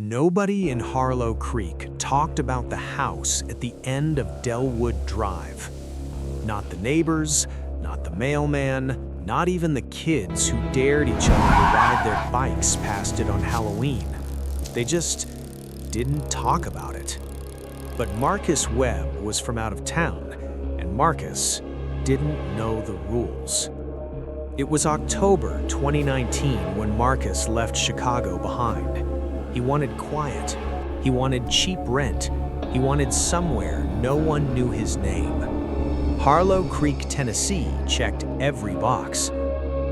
Nobody in Harlow Creek talked about the house at the end of Dellwood Drive. Not the neighbors, not the mailman, not even the kids who dared each other to ride their bikes past it on Halloween. They just didn't talk about it. But Marcus Webb was from out of town, and Marcus didn't know the rules. It was October 2019 when Marcus left Chicago behind. He wanted quiet. He wanted cheap rent. He wanted somewhere no one knew his name. Harlow Creek, Tennessee checked every box.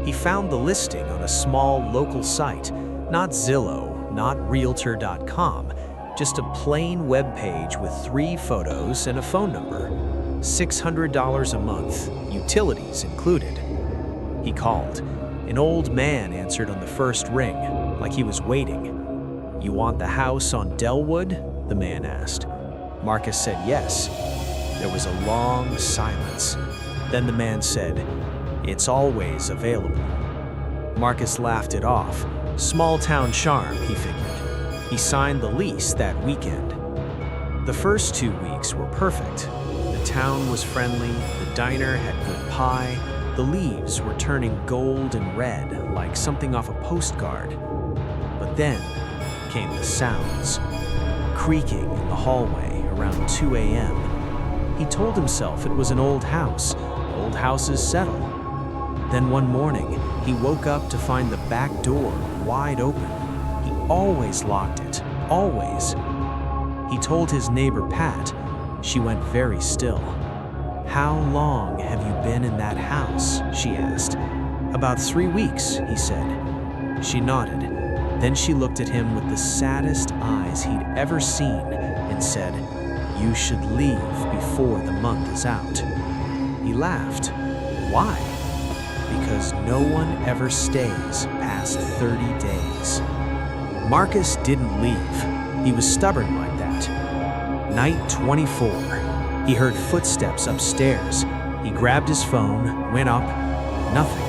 He found the listing on a small local site, not Zillow, not Realtor.com, just a plain web page with 3 photos and a phone number. $600 a month, utilities included. He called. An old man answered on the first ring, like he was waiting. "You want the house on Dellwood?" the man asked. Marcus said yes. There was a long silence. Then the man said, "It's always available." Marcus laughed it off. Small town charm, he figured. He signed the lease that weekend. The first 2 weeks were perfect. The town was friendly, the diner had good pie, the leaves were turning gold and red like something off a postcard. But then came the sounds. Creaking in the hallway around 2 a.m. He told himself it was an old house. Old houses settle. Then one morning, he woke up to find the back door wide open. He always locked it, always. He told his neighbor Pat. She went very still. "How long have you been in that house?" she asked. "About 3 weeks," he said. She nodded. Then she looked at him with the saddest eyes he'd ever seen and said, "You should leave before the month is out." He laughed. "Why?" "Because no one ever stays past 30 days. Marcus didn't leave. He was stubborn like that. Night 24. He heard footsteps upstairs. He grabbed his phone, went up, nothing.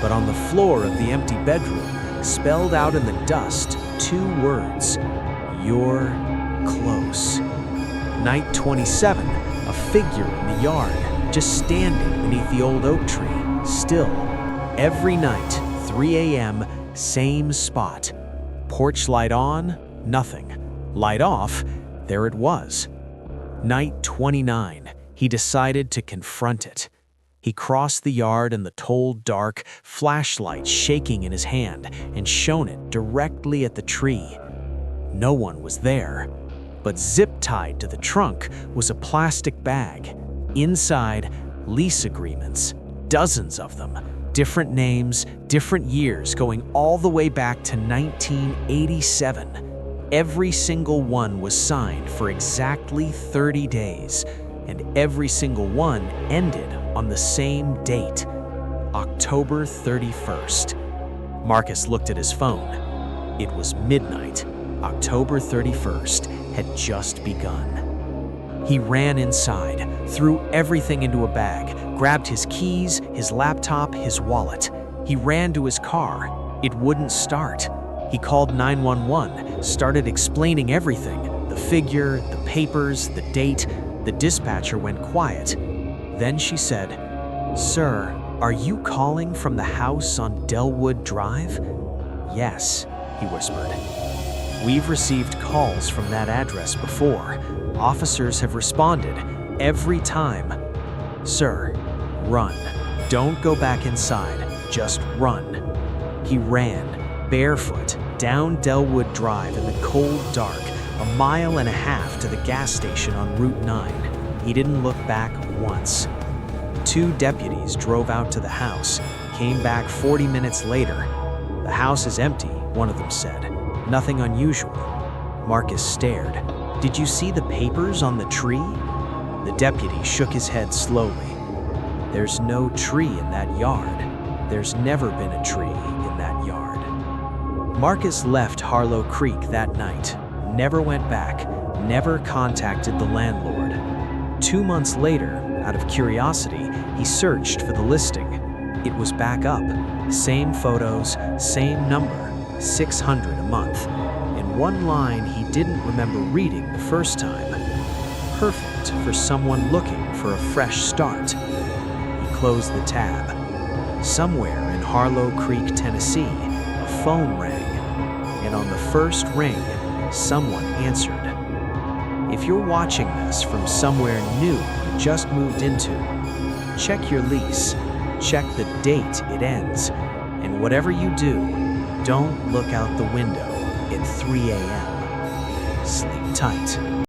But on the floor of the empty bedroom, spelled out in the dust, 2 words: "You're close." Night 27, a figure in the yard, just standing beneath the old oak tree, still. Every night, 3 a.m., same spot. Porch light on, nothing. Light off, there it was. Night 29, he decided to confront it. He crossed the yard in the tall dark, flashlight shaking in his hand, and shone it directly at the tree. No one was there, but zip-tied to the trunk was a plastic bag. Inside, lease agreements, dozens of them, different names, different years, going all the way back to 1987. Every single one was signed for exactly 30 days, and every single one ended on the same date, October 31st. Marcus looked at his phone. It was midnight. October 31st had just begun. He ran inside, threw everything into a bag, grabbed his keys, his laptop, his wallet. He ran to his car. It wouldn't start. He called 911, started explaining everything, the figure, the papers, the date. The dispatcher went quiet. Then she said, "Sir, are you calling from the house on Dellwood Drive?" "Yes," he whispered. "We've received calls from that address before. Officers have responded every time." "Sir, run. Don't go back inside. Just run." He ran, barefoot, down Dellwood Drive in the cold dark, 1.5 miles to the gas station on Route 9. He didn't look back once. 2 deputies drove out to the house, came back 40 minutes later. "The house is empty," one of them said. "Nothing unusual." Marcus stared. "Did you see the papers on the tree?" The deputy shook his head slowly. "There's no tree in that yard. There's never been a tree in that yard." Marcus left Harlow Creek that night, never went back, never contacted the landlord. 2 months later, out of curiosity, he searched for the listing. It was back up. Same photos, same number, $600 a month. And one line he didn't remember reading the first time. Perfect for someone looking for a fresh start. He closed the tab. Somewhere in Harlow Creek, Tennessee, a phone rang, and on the first ring, someone answered. If you're watching this from somewhere new you just moved into, check your lease, check the date it ends, and whatever you do, don't look out the window at 3 a.m. Sleep tight.